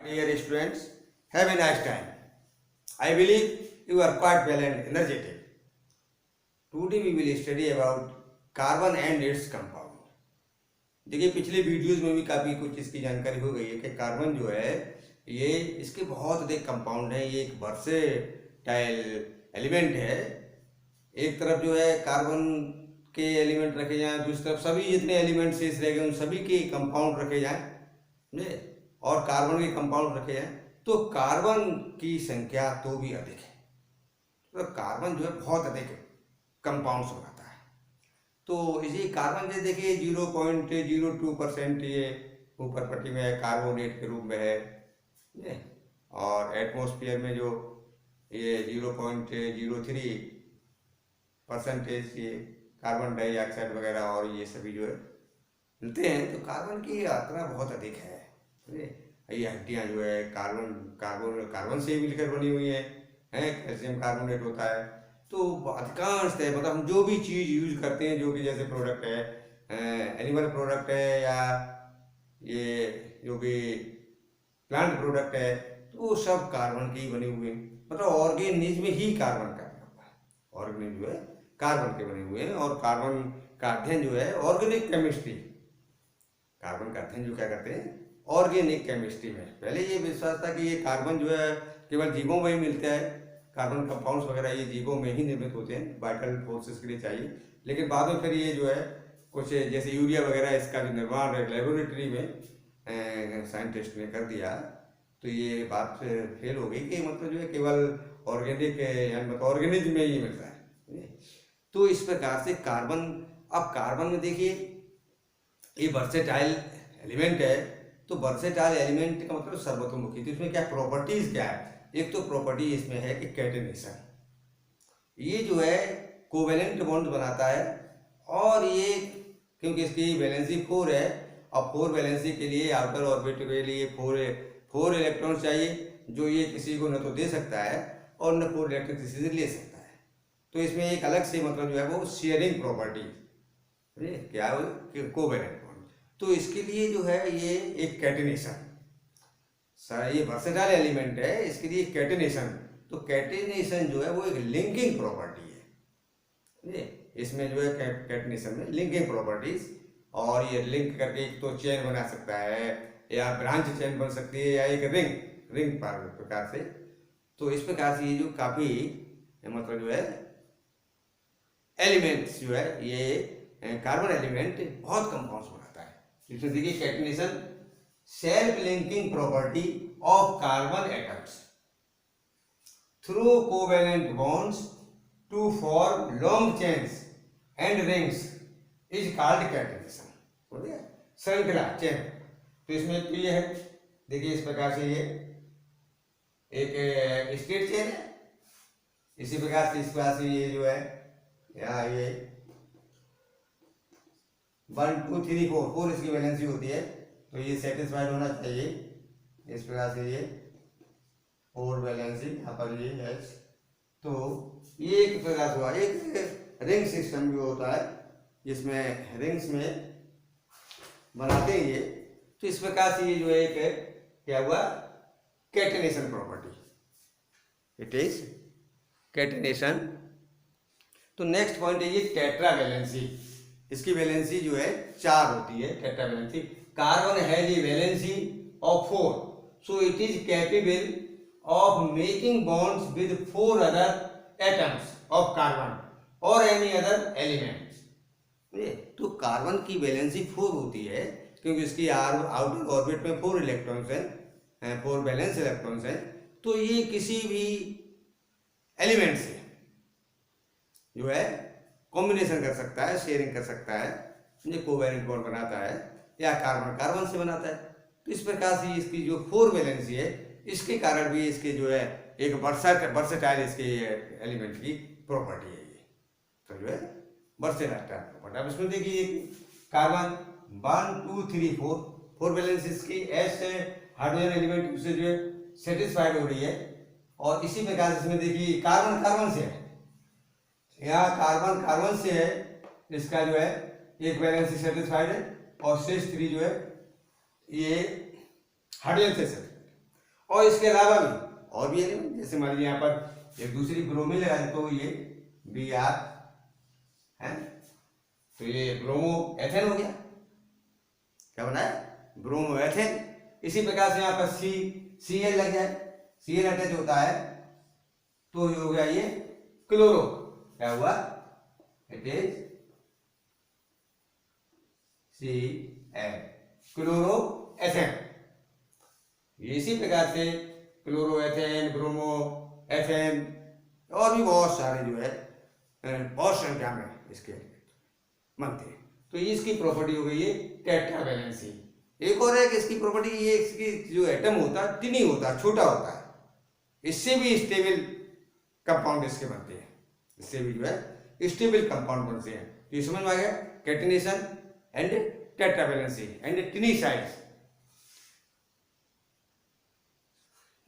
Dear students, have a nice time. I believe you are quite well and energetic. Today we will study about carbon and its compound. देखिए पिछले videos में भी काफ़ी कुछ इसकी जानकारी हो गई है कि कार्बन जो है ये इसके बहुत अधिक कंपाउंड हैं। ये एक वर्सेटाइल एलिमेंट है। एक तरफ जो है कार्बन के एलिमेंट रखे जाएं, दूसरी तरफ सभी जितने एलिमेंट शेष रह गए उन सभी के कंपाउंड रखे जाएं, समझे, और कार्बन के कंपाउंड रखे जाएं तो कार्बन की संख्या तो भी अधिक है। तो कार्बन जो है बहुत अधिक कंपाउंड्स बनाता है। तो इसी कार्बन से देखिए 0.02% ये ऊपर पट्टी में है, कार्बोनेट के रूप में है, और एटमॉस्फेयर में जो ये 0.03% ये कार्बन डाइऑक्साइड वगैरह और ये सभी जो है मिलते हैं। तो कार्बन की मात्रा बहुत अधिक है। ये हड्डियाँ जो है कार्बन से मिलकर बनी हुई हैं, कैल्शियम कार्बोनेट होता है। तो अधिकांश है, मतलब हम जो भी चीज़ यूज करते हैं, जो कि जैसे प्रोडक्ट है, एनिमल प्रोडक्ट है या ये जो भी प्लांट प्रोडक्ट है, तो वो सब कार्बन के ही बने हुए हैं। मतलब ऑर्गेनिज्म ही कार्बन का बना हुआ है। ऑर्गेनिज्म जो है कार्बन के बने हुए हैं। और कार्बन का अध्ययन जो है ऑर्गेनिक केमिस्ट्री, कार्बन का अध्ययन जो क्या करते हैं ऑर्गेनिक केमिस्ट्री में। पहले ये विश्वास था कि ये कार्बन जो है केवल जीवों में ही मिलता है, कार्बन कंपाउंड्स वगैरह ये जीवों में ही निर्मित होते हैं, वाइटल फोर्सेस के लिए चाहिए। लेकिन बाद में फिर ये जो है कुछ जैसे यूरिया वगैरह इसका जो निर्माण लेबोरेटरी में साइंटिस्ट ने कर दिया, तो ये बात फेल हो गई कि मतलब जो है केवल ऑर्गेनिक यानी मतलब ऑर्गेनिज्म में ही मिलता है। तो इस प्रकार से कार्बन, अब कार्बन में देखिए ये वर्सेटाइल एलिमेंट है। तो वर्सेटाइल एलिमेंट का मतलब सर्वतोमुखी। तो इसमें क्या प्रॉपर्टीज क्या है? एक तो प्रॉपर्टी इसमें है कि कैटेनेशन, ये जो है कोवेलेंट बॉन्ड बनाता है। और ये क्योंकि इसकी वैलेंसी 4 है, और 4 वैलेंसी के लिए आउटर ऑर्बिट के लिए 4 इलेक्ट्रॉन चाहिए, जो ये किसी को न तो दे सकता है और न 4 इलेक्ट्रॉन किसी से ले सकता है। तो इसमें एक अलग से मतलब जो है वो शेयरिंग प्रॉपर्टी क्या है, कोवेलेंट बॉन्ड। तो इसके लिए जो है ये एक कैटेनेशन, ये वर्सेटाइल एलिमेंट है, इसके लिए कैटेनेशन। तो कैटेनेशन जो है वो एक लिंकिंग प्रॉपर्टी है। इसमें जो है कैटेनेशन में लिंकिंग प्रॉपर्टीज, और ये लिंक करके एक तो चेन बना सकता है या ब्रांच चेन बन सकती है या एक रिंग प्रकार से। तो इस प्रकार से ये जो काफ़ी मतलब जो है एलिमेंट्स जो है ये कार्बन एलिमेंट बहुत कंपाउंड्स बनाता है। इसमें देखिए catenation, self linking property of carbon atoms through covalent bonds to form long chains and rings is called catenation. बोलिए श्रृंखला चेन। तो इसमें तो ये है, देखिए इस प्रकार से ये एक स्ट्रेट चेन है। इसी प्रकार से इस प्रकार से ये जो है यहाँ ये 1 2 3 4 इसकी वैलेंसी होती है। तो ये सेटिस्फाइड होना चाहिए। इस प्रकार से ये 4 वैलेंसी यहाँ पर ये है। तो ये एक प्रकार हुआ। एक रिंग सिस्टम भी होता है, जिसमें रिंग्स में बनाते हैं ये। तो इस प्रकार से ये जो है एक क्या हुआ, catenation property, it is catenation. तो नेक्स्ट पॉइंट है ये टेट्रा वैलेंसी। इसकी वैलेंसी जो है 4 होती है, tetra valency. Carbon has a valency of 4, so it is capable of making bonds with 4 other atoms of carbon or any other elements। तो carbon की वैलेंसी 4 होती है क्योंकि इसकी आउटर ऑर्बिट में 4 इलेक्ट्रॉन्स हैं, 4 वैलेंस इलेक्ट्रॉन्स हैं। तो ये किसी भी एलिमेंट से जो है कॉम्बिनेशन कर सकता है, शेयरिंग कर सकता है, ये कोवेलेंट बॉन्ड बनाता है, या कार्बन से बनाता है। तो इस प्रकार से इसकी जो 4 वैलेंसी है, इसके कारण भी इसके जो है एक वर्सेटाइल इसके एलिमेंट की प्रॉपर्टी है ये। तो जो है वर्सेटाइल प्रॉपर्टी। अब इसमें देखिए कार्बन 1 2 3 4 वैलेंसी इसकी एस हाइड्रोजन एलिमेंट से जो है सेटिस्फाइड हो रही है। और इसी प्रकार से इसमें देखिए कार्बन से है, यहाँ कार्बन से है, इसका जो है एक वैलेंसी सेटिस्फाइड है, और शेष 3 जो है ये हाइड्रोजन से और इसके अलावा भी और भी एलिमेंट, जैसे मान लीजिए यहाँ पर एक दूसरी ब्रोमीन लगा तो ये Br है, तो ये ब्रोमो एथेन हो गया, क्या बना है, ब्रोमो एथेन। इसी प्रकार से यहाँ पर Cl लग जाए, Cl अटैच होता है तो ये हो गया ये क्लोरो, क्या हुआ, it is Cl, chloro ethane. इसी प्रकार से क्लोरो एथेन, ब्रोमो एथेन और भी बहुत सारे जो है बहुत संख्या में इसके बनते हैं। तो इसकी प्रॉपर्टी हो गई है टेट्रावैलेंसी। एक और है कि इसकी प्रॉपर्टी ये, इसकी जो एटम होता है टिनी होता है, छोटा होता है, इससे भी स्टेबल कंपाउंड इसके बनते हैं, इससे भी जो है स्टेबल कंपाउंड बनते हैं। तो ये समझ में आ गया, catenation and tetravalency and टिनी size.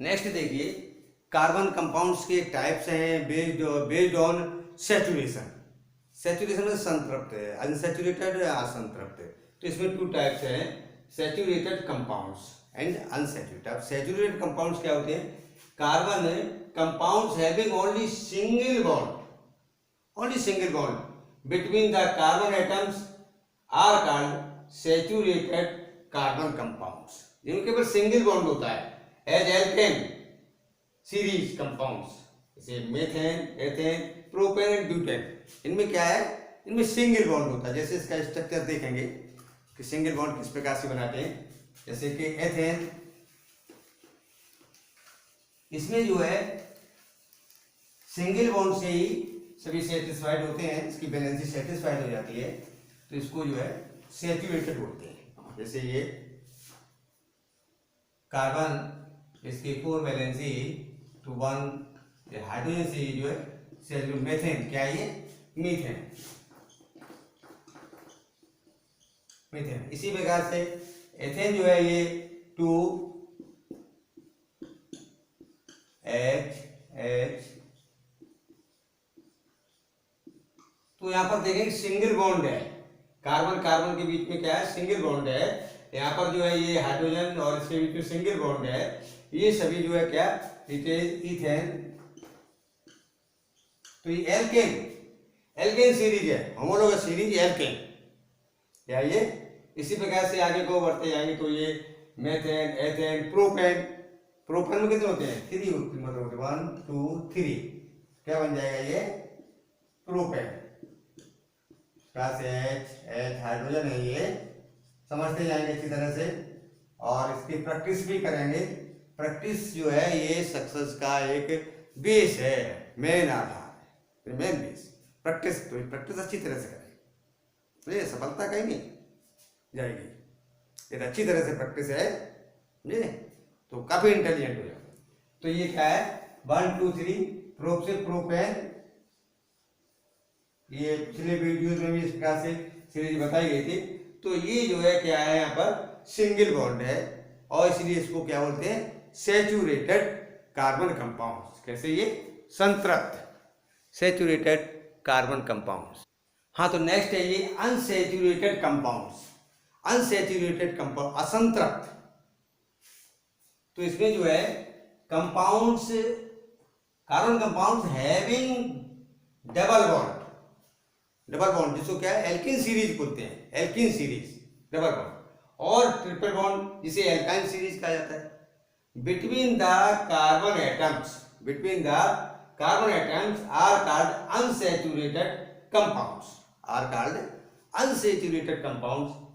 Next देखिए, कार्बन कंपाउंड्स के टाइप्स हैं बेस्ड ऑन सैचुरेशन। सैचुरेशन में संतृप्त है, अनसैचुरेटेड या असंतृप्त है। तो इसमें 2 टाइप्स हैं, सैचुरेटेड कंपाउंड्स एंड अनसैचुरेटेड। अब सैचुरेटेड कंपाउंड्स क्या होते हैं, carbon compounds having only single bond between the carbon atoms are called saturated carbon compounds. जिनमें केवल सिंगल बॉन्ड होता है, एज एल्केन सीरीज कंपाउंड्स, जैसे methane, ethane, propane and butane. इनमें क्या है, इनमें सिंगल बॉन्ड होता है। जैसे इसका स्ट्रक्चर देखेंगे कि सिंगल बॉन्ड किस प्रकार से बनाते हैं, जैसे कि एथेन, इसमें जो है सिंगल बॉन्ड से ही सभी सेटिस्फाइड होते हैं, इसकी बैलेंसी सेटिस्फाइड हो जाती है, तो इसको जो है सैचुरेटेड बोलते हैं। जैसे ये कार्बन, इसकी 4 वैलेंसी टू 1 हाइड्रोजन से जो है सेल मेथेन, क्या है ये, मीथेन। इसी प्रकार से एथेन जो है ये 2H, तो यहां पर देखेंगे सिंगल बॉन्ड है, कार्बन के बीच में क्या है, सिंगल बॉन्ड है। यहाँ पर जो है ये हाइड्रोजन और इसके बीच में सिंगल बॉन्ड है, ये सभी जो है क्या, इट इज इथेन। तो ये एल्केन सीरीज है, होमोलोगस सीरीज एल्केन, क्या ये। इसी प्रकार से आगे को बढ़ते जाएंगे तो ये मेथेन, एथेन, प्रोपेन में कितने होते हैं, 3 मतलब 1 2 3, क्या बन जाएगा ये, प्रोपेन। H हाइड्रोजन है, ये समझते जाएंगे अच्छी तरह से, और इसकी प्रैक्टिस भी करेंगे। प्रैक्टिस जो है ये सक्सेस का एक बेस है, मेन आधार है, मेन बेस प्रैक्टिस। तो प्रैक्टिस अच्छी तरह से करेंगे तो ये सफलता कहीं नहीं जाएगी, ये अच्छी तरह से प्रैक्टिस है जी, तो काफी इंटेलिजेंट हो जाएगा। तो ये क्या है, 1 2 3 प्रोप से प्रोपेन, ये पिछले वीडियोज में भी इस प्रकार से सीरीज बताई गई थी। तो ये जो है क्या है, यहाँ पर सिंगल बॉन्ड है, और इसलिए इसको क्या बोलते हैं, सैचुरेटेड कार्बन कंपाउंड्स। कैसे, ये संतृप्त सैचुरेटेड कार्बन कंपाउंड्स। हाँ, तो नेक्स्ट है ये अनसैचुरेटेड कंपाउंड्स। अनसैचुरेटेड कंपाउंड, असंतृप्त। तो इसमें जो है compounds, carbon compounds having double bond, जिसको क्या है, एल्किन सीरीज बोलते हैं, एल्किन सीरीज डबल बॉन्ड, और ट्रिपल बॉन्ड जिसे एल्काइन सीरीज कहा जाता है। Between the carbon atoms are called unsaturated compounds,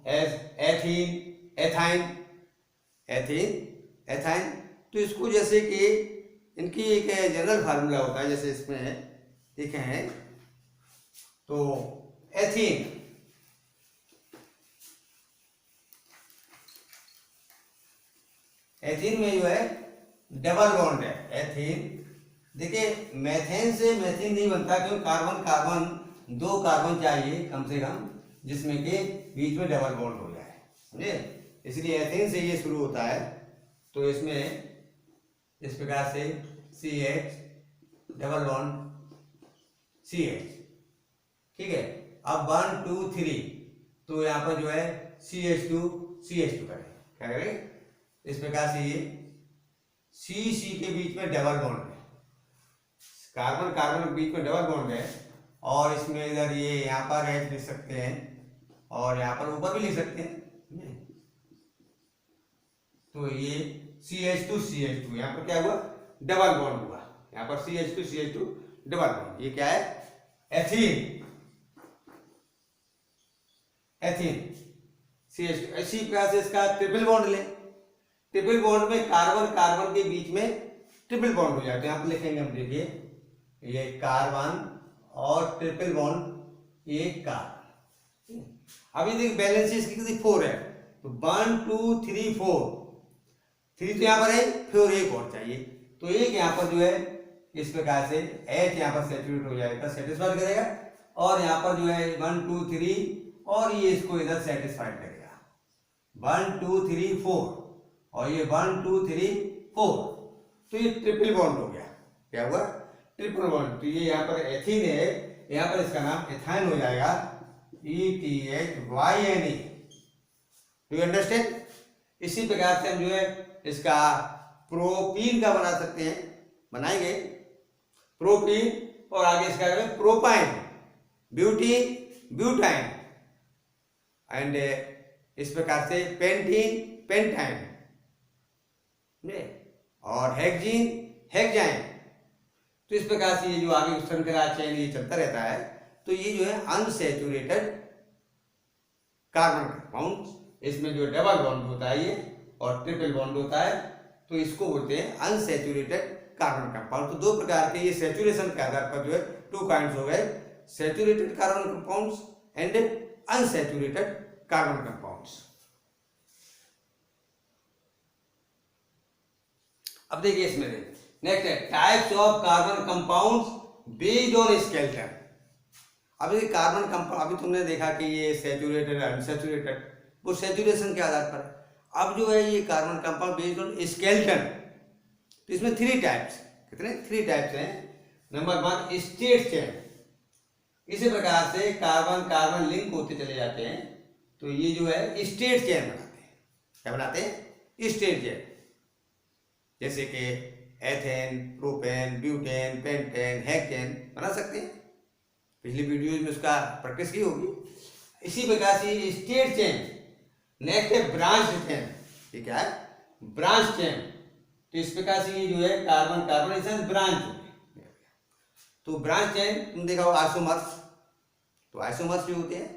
as ethene. तो इसको जैसे कि इनकी एक जनरल फार्मूला होता है, जैसे इसमें देखे हैं तो एथीन में जो है डबल बॉन्ड है, एथीन। देखिए मेथेन से मेथीन नहीं बनता, क्योंकि कार्बन 2 कार्बन चाहिए कम से कम, जिसमें के बीच में डबल बॉन्ड हो जाए, समझे। इसलिए एथीन से ये शुरू होता है। तो इसमें इस प्रकार से CH डबल बॉन्ड CH, ठीक है। अब 1 2 3, तो यहाँ पर जो है CH2 करें, क्या करें, इस प्रकार से ये सी सी के बीच में डबल बॉन्ड है, कार्बन कार्बन के बीच में डबल बॉन्ड है, और इसमें इधर ये यहाँ पर H लिख सकते हैं और यहाँ पर ऊपर भी लिख सकते हैं। तो ये CH2 यहाँ पर क्या हुआ, डबल बॉन्ड हुआ, यहाँ पर CH2 डबल बॉन्ड। ये क्या है, एथीन, एथीन CH2। इसी प्रकार से इसका ट्रिपल बॉन्ड ले, ट्रिपल बॉन्ड में कार्बन कार्बन के बीच में ट्रिपल बॉन्ड हो जाते हैं। यहाँ पर लिखेंगे हम, देखिए ये कार्बन और ट्रिपल बॉन्ड, ये कार्बन। अभी देखिए बैलेंस इसकी कितनी 4 है, तो 1 2 3 4, 3 तो यहाँ पर है, फिर एक और चाहिए, तो एक यहाँ पर जो है इस प्रकार से H यहाँ पर सेचुरेट हो जाएगा, सेटिस्फाइड करेगा, और यहाँ पर जो है 1 2 3 और ये इसको इधर सेटिस्फाइड करेगा, 1 2 3 4 और ये 1 2 3 4, तो ये ट्रिपल बॉन्ड हो गया। क्या हुआ, ट्रिपल बॉन्ड। तो ये यहाँ पर एथीन है, यहाँ पर इसका नाम एथाइन हो जाएगा, ETHYNE। Do you understand? इसी प्रकार से हम जो है इसका प्रोपीन का बना सकते हैं, बनाएंगे प्रोपीन, और आगे इसका प्रोपाइन, ब्यूटीन, ब्यूटाइन, एंड इस प्रकार से पेंटीन, पेंटाइन, और हेक्जीन, हेक्जाइन। तो इस प्रकार से ये जो आगे श्रृंखला चयन ये चलता रहता है। तो ये जो है अनसैचुरेटेड कार्बन कंपाउंड, इसमें जो डबल बॉन्ड होता है ये और ट्रिपल बॉन्ड होता है, तो इसको बोलते हैं अनसैचुरेटेड कार्बन कंपाउंड। तो 2 प्रकार के ये सैचुरेशन के आधार पर जो है 2 काइंड्स हो गए, saturated carbon compounds and unsaturated carbon compounds. अब देखिए इसमें नेक्स्ट है types of carbon compounds based on skeleton. अब ये कार्बन कंपाउंड, अभी तुमने देखा कि ये सैचुरेटेड अनसैचुरेटेड, वो सैचुरेशन के आधार पर। अब जो है ये carbon compound based on skeleton, तो इसमें 3 टाइप्स, कितने 3 टाइप्स हैं। नंबर 1 स्टेट चेन, इसी प्रकार से कार्बन कार्बन लिंक होते चले जाते हैं, तो ये जो है स्टेट चेन बनाते हैं। क्या बनाते हैं, स्टेट चेन, जैसे कि ethane, propane, butane, pentane, hexane बना सकते हैं, पिछली वीडियोज में उसका प्रैक्टिस की होगी। इसी प्रकार से स्टेट चेन। नेक्स्ट है ब्रांच चेन, ये क्या है, ब्रांच चेन। तो इस प्रकार से ये जो है कार्बन कार्बन ब्रांच, तो ब्रांच चेन तुम देखा होगा आइसोमर्स, तो आइसोमर्स भी होते हैं,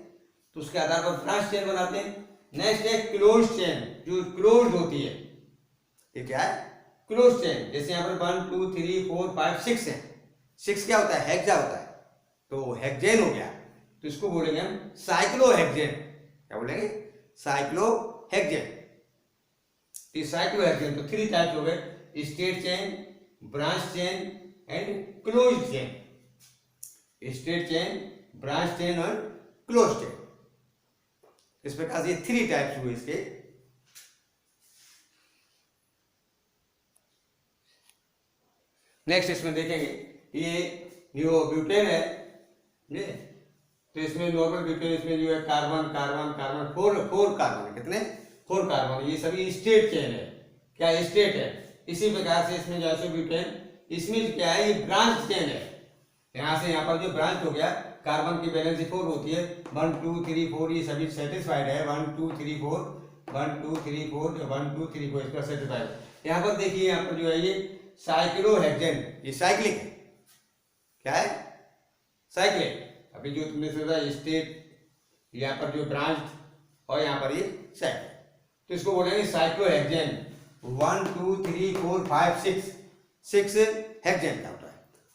तो उसके आधार पर ब्रांच चेन बनाते हैं। नेक्स्ट है क्लोज चेन, जो क्लोज होती है, ये क्या है, क्लोज चेन। जैसे यहाँ पर 1 2 3 4 5 6 है, 6 क्या होता है, हेक्सा होता है, तो हेक्सेन हो गया, तो इसको बोलेंगे हम साइक्लोहेक्सेन। क्या बोलेंगे, साइक्लोहेक्सेन। साइक्लोहेक्सेन तो 3 टाइप्स हो गए, state chain, branch chain and close chain. State chain, branch chain और क्लोज चेन, इस प्रकार से 3 टाइप्स हुए इसके। नेक्स्ट इसमें देखेंगे, ये जो ब्यूटेन है, तो इसमें नॉर्मल ब्यूटेन, इसमें जो है कार्बन कार्बन कार्बन 4 कार्बन है, कितने 4 कार्बन, ये सभी स्टेट चेन है। क्या स्टेट है। इसी प्रकार से इसमें जैसे ब्यूटेन, इसमें क्या है, ये ब्रांच चेन है। यहाँ से यहाँ पर जो ब्रांच हो गया, कार्बन की वैलेंसी 4 होती है, 1 2 3 4, ये सभी सेटिस्फाइड है, 1 2 3 4 1 2 3 4 1 2 3 4, इसका सेटिस्फाइड। यहाँ पर देखिए, यहाँ पर जो है ये साइक्लोहेक्सेन, ये साइक्लिक है। क्या है, साइक्लिक। अभी जो तुमने सोचा स्टेट, यहाँ पर जो ब्रांच और यहाँ पर ये साइक्लिक, तो इसको बोलेंगे साइक्लोहेक्सेन। 1 2 3 4 5 6 हेक्सेन का होता है।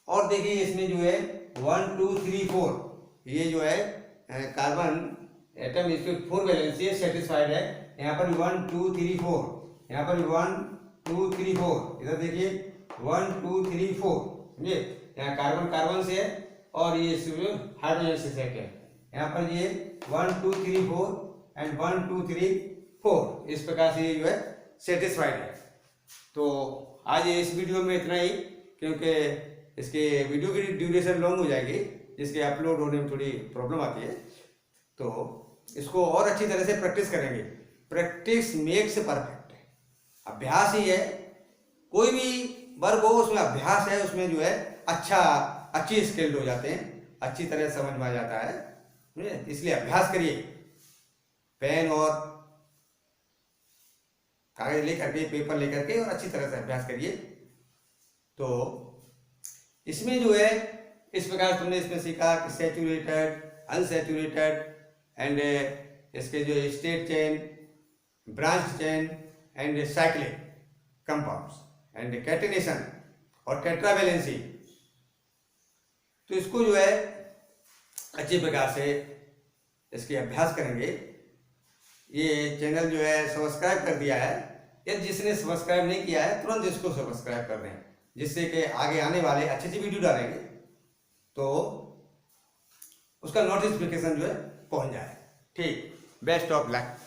और देखिए इसमें जो है 1 2 3 4, ये जो है कार्बन एटम, इसमें 4 वैलेंसी है, सेटिस्फाइड है। यहाँ पर 1 2 3 4, यहाँ पर 1 2 3 4, इधर देखिए 1 2 3 4, समझे, यहाँ कार्बन कार्बन से है और ये हाइड्रोजन से सेट है। यहाँ पर ये 1 2 3 4 एंड 1 2 3 4, इस प्रकार से ये जो है सेटिस्फाइड है। तो आज इस वीडियो में इतना ही, क्योंकि इसके वीडियो की ड्यूरेशन लॉन्ग हो जाएगी, जिसके अपलोड होने में थोड़ी प्रॉब्लम आती है, तो इसको और अच्छी तरह से प्रैक्टिस करेंगे। प्रैक्टिस मेक्स परफेक्ट, अभ्यास ही है कोई भी वर्ग हो उसमें अभ्यास है, उसमें जो है अच्छी स्किल्ड हो जाते हैं, अच्छी तरह समझ में आ जाता है, समझे? इसलिए अभ्यास करिए, पेन और कागज लेकर के, पेपर लेकर के, और अच्छी तरह से अभ्यास करिए। तो इसमें जो है इस प्रकार तुमने इसमें सीखा कि सैचुरेटेड, अनसैचुरेटेड एंड इसके जो state chain, branch chain and cyclic compounds and catenation और टेट्रावैलेंसी। तो इसको जो है अच्छी प्रकार से इसके अभ्यास करेंगे। ये चैनल जो है सब्सक्राइब कर दिया है, यदि जिसने सब्सक्राइब नहीं किया है तुरंत इसको सब्सक्राइब कर दें, जिससे कि आगे आने वाले अच्छी अच्छी वीडियो डालेंगे तो उसका नोटिफिकेशन जो है पहुंच जाए। ठीक, बेस्ट ऑफ लक।